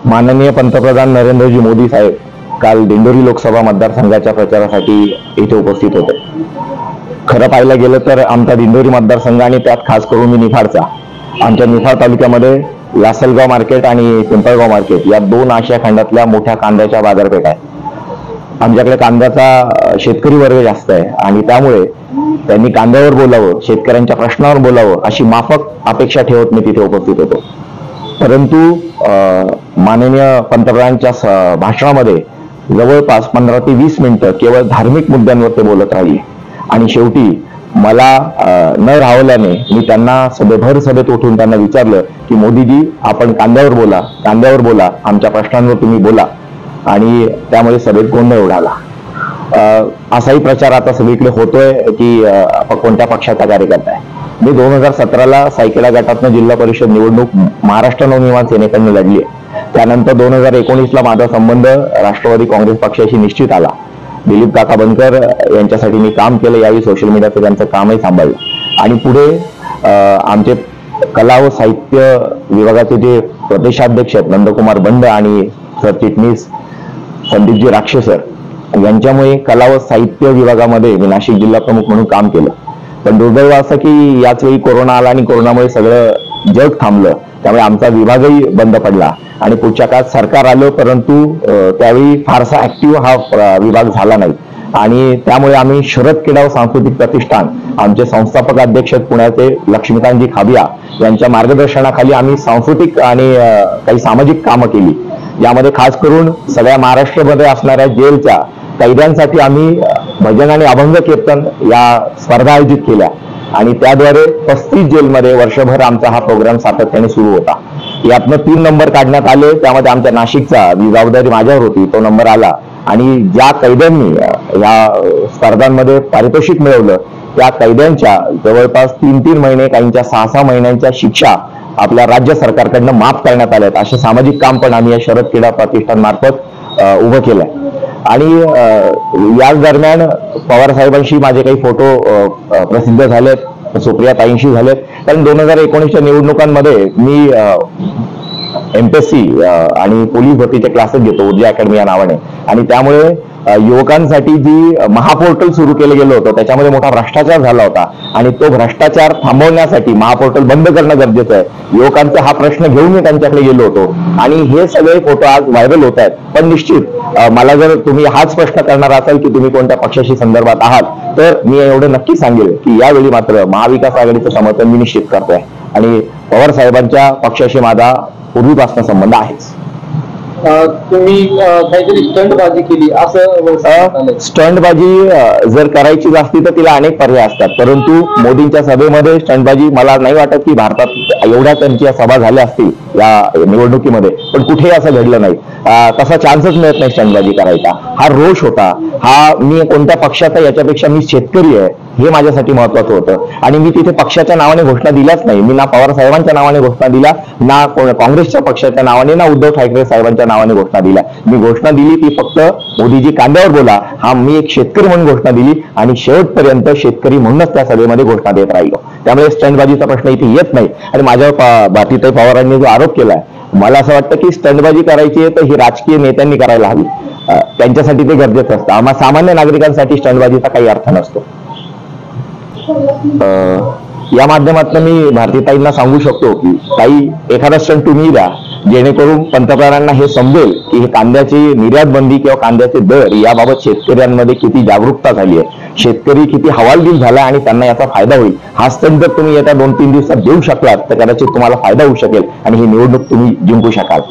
माननीय पंतप्रधान नरेंद्रजी मोदी साहेब काल दिंडोरी लोकसभा मतदारसंघाच्या प्रचारासाठी इथे उपस्थित होते. खरं पाहायला गेलं तर आमचा दिंडोरी मतदारसंघ आणि त्यात खास करून मी निफाडचा, आमच्या निफाड तालुक्यामध्ये लासलगाव मार्केट आणि पिंपळगाव मार्केट या दोन आशिया खंडातल्या मोठ्या कांद्याच्या बाजारपेठ आहे. आमच्याकडे कांद्याचा शेतकरी वर्ग जास्त आहे आणि त्यामुळे त्यांनी कांद्यावर बोलावं, शेतकऱ्यांच्या प्रश्नावर बोलावं अशी माफक अपेक्षा ठेवत मी तिथे उपस्थित होतो. परंतु माननीय पंतप्रधानांच्या भाषणामध्ये जवळपास 15 ते 20 मिनिटं केवळ धार्मिक मुद्द्यांवर ते बोलत राहिले आणि शेवटी मला न राहवल्याने मी त्यांना भर सभेत उठून त्यांना विचारलं की मोदीजी, आपण कांद्यावर बोला, आमच्या प्रश्नांवर तुम्ही बोला. आणि त्यामध्ये सभेत गोंधळ उडाला. असाही प्रचार आता सगळीकडे होतोय की कोणत्या पक्षाचा कार्यकर्ता आहे. मी 2017ला सायकेला गटातनं जिल्हा परिषद निवडणूक महाराष्ट्र नवनिर्माण सेनेकडनं लढली आहे. त्यानंतर 2019ला माझा संबंध राष्ट्रवादी काँग्रेस पक्षाशी निश्चित आला. दिलीप काका बनकर यांच्यासाठी मी काम केलं, यावेळी सोशल मीडियाचं त्यांचं कामही सांभाळलं. आणि पुढे आमचे कला व साहित्य विभागाचे जे प्रदेशाध्यक्ष आहेत नंदकुमार बंड आणि सरचिटणीस संदीपजी राक्षे सर यांच्यामुळे कला व साहित्य विभागामध्ये मी नाशिक जिल्हा प्रमुख म्हणून काम केलं. पण दुर्दैव असं की याच वेळी कोरोना आला आणि कोरोनामुळे सगळं जग थांबलं. त्यामुळे आमचा विभागही बंद पडला आणि पुढच्या काळात सरकार आलं, परंतु त्यावेळी फारसा ऍक्टिव्ह हा विभाग झाला नाही. आणि त्यामुळे आम्ही शरद क्रीडा व सांस्कृतिक प्रतिष्ठान, आमचे संस्थापक अध्यक्ष पुण्याचे लक्ष्मीकांतजी खाबिया यांच्या मार्गदर्शनाखाली आम्ही सांस्कृतिक आणि काही सामाजिक कामं केली. यामध्ये खास करून सगळ्या महाराष्ट्रामध्ये असणाऱ्या जेलच्या कैद्यांसाठी आम्ही भजन आणि अभंग कीर्तन या स्पर्धा आयोजित केल्या आणि त्याद्वारे 35 जेलमध्ये वर्षभर आमचा हा प्रोग्राम सातत्याने सुरू होता. यातनं 3 नंबर काढण्यात आले. त्यामध्ये आमच्या नाशिकचा, जी जबाबदारी माझ्यावर होती, तो नंबर आला. आणि ज्या कैद्यांनी या स्पर्धांमध्ये पारितोषिक मिळवलं त्या कैद्यांच्या जवळपास 3-3 महिने, काहींच्या 6-6 महिन्यांच्या शिक्षा आपल्या राज्य सरकारकडनं माफ करण्यात आल्यात. असे सामाजिक काम पण आम्ही या शरद क्रीडा प्रतिष्ठान मार्फत उभं केलंय. आणि याच दरम्यान पवार साहेबांशी माझे काही फोटो प्रसिद्ध झालेत, सुप्रिया ताईंशी झालेत. कारण 2019च्या निवडणुकांमध्ये मी MPSC आणि पोलीस भरतीचे क्लासेस घेतो ऊर्जा अकॅडमी या नावाने. आणि त्यामुळे युवकांसाठी जी महापोर्टल सुरू केलं गेलं होतं त्याच्यामध्ये मोठा भ्रष्टाचार झाला होता आणि तो भ्रष्टाचार थांबवण्यासाठी महापोर्टल बंद करणं गरजेचं आहे. युवकांचा हा प्रश्न घेऊन मी त्यांच्याकडे गेलो होतो आणि हे सगळे फोटो आज व्हायरल होत आहेत. पण निश्चित मला जर तुम्ही हाच प्रश्न करणार असाल की तुम्ही कोणत्या पक्षाशी संदर्भात आहात, तर मी एवढं नक्की सांगेल की यावेळी मात्र महाविकास आघाडीचं समर्थन मी निश्चित करतोय आणि पवार साहेबांच्या पक्षाशी माझा पूर्वीपासून संबंध आहेच. तुम्ही काहीतरी स्टंटबाजी केली असं? स्टंटबाजी जर करायची असती तर तिला अनेक पर्याय असतात, परंतु मोदींच्या सभेमध्ये स्टंटबाजी मला नाही वाटत की भारतात एवढ्या त्यांच्या सभा झाल्या असतील या निवडणुकीमध्ये, पण कुठेही असं घडलं नाही. तसा चान्सच मिळत नाही स्टंटबाजी करायचा. हा रोष होता. हा मी कोणत्या पक्षाचा याच्यापेक्षा मी शेतकरी आहे हे माझ्यासाठी महत्वाचं होतं. आणि मी तिथे पक्षाच्या नावाने घोषणा दिल्याच नाही. मी ना पवार साहेबांच्या नावाने घोषणा दिल्या, ना काँग्रेसच्या पक्षाच्या नावाने, ना उद्धव ठाकरे साहेबांच्या नावाने घोषणा दिल्या. मी घोषणा दिली ती फक्त मोदीजी कांद्यावर बोला, हा मी एक शेतकरी म्हणून घोषणा दिली आणि शेवटपर्यंत शेतकरी म्हणूनच त्या सभेमध्ये घोषणा देत राहिलो. त्यामुळे स्टंटबाजीचा प्रश्न इथे येत नाही. आणि माझ्यावर भारतीताई पवारांनी जो आरोप केलाय, मला असं वाटतं की स्टंटबाजी करायची आहे तर ही राजकीय नेत्यांनी करायला हवी. त्यांच्यासाठी ते गरजेचं असतं. आम्हा सामान्य नागरिकांसाठी स्टंटबाजीचा काही अर्थ नसतो. या माध्यमातून मी भारतीताईंना सांगू शकतो की काही एखादा स्टंट तुम्ही द्या, जेणेकरून पंतप्रधानांना हे समजेल की हे कांद्याची निर्यात बंदी किंवा कांद्याचे दर याबाबत शेतकऱ्यांमध्ये किती जागरूकता झाली आहे, शेतकरी किती हवालदिल झाला आणि त्यांना याचा फायदा होईल. हा स्टंट जर तुम्ही येत्या 2-3 दिवसात देऊ शकलात तर कदाचित तुम्हाला फायदा होऊ शकेल आणि ही निवडणूक तुम्ही जिंकू शकाल.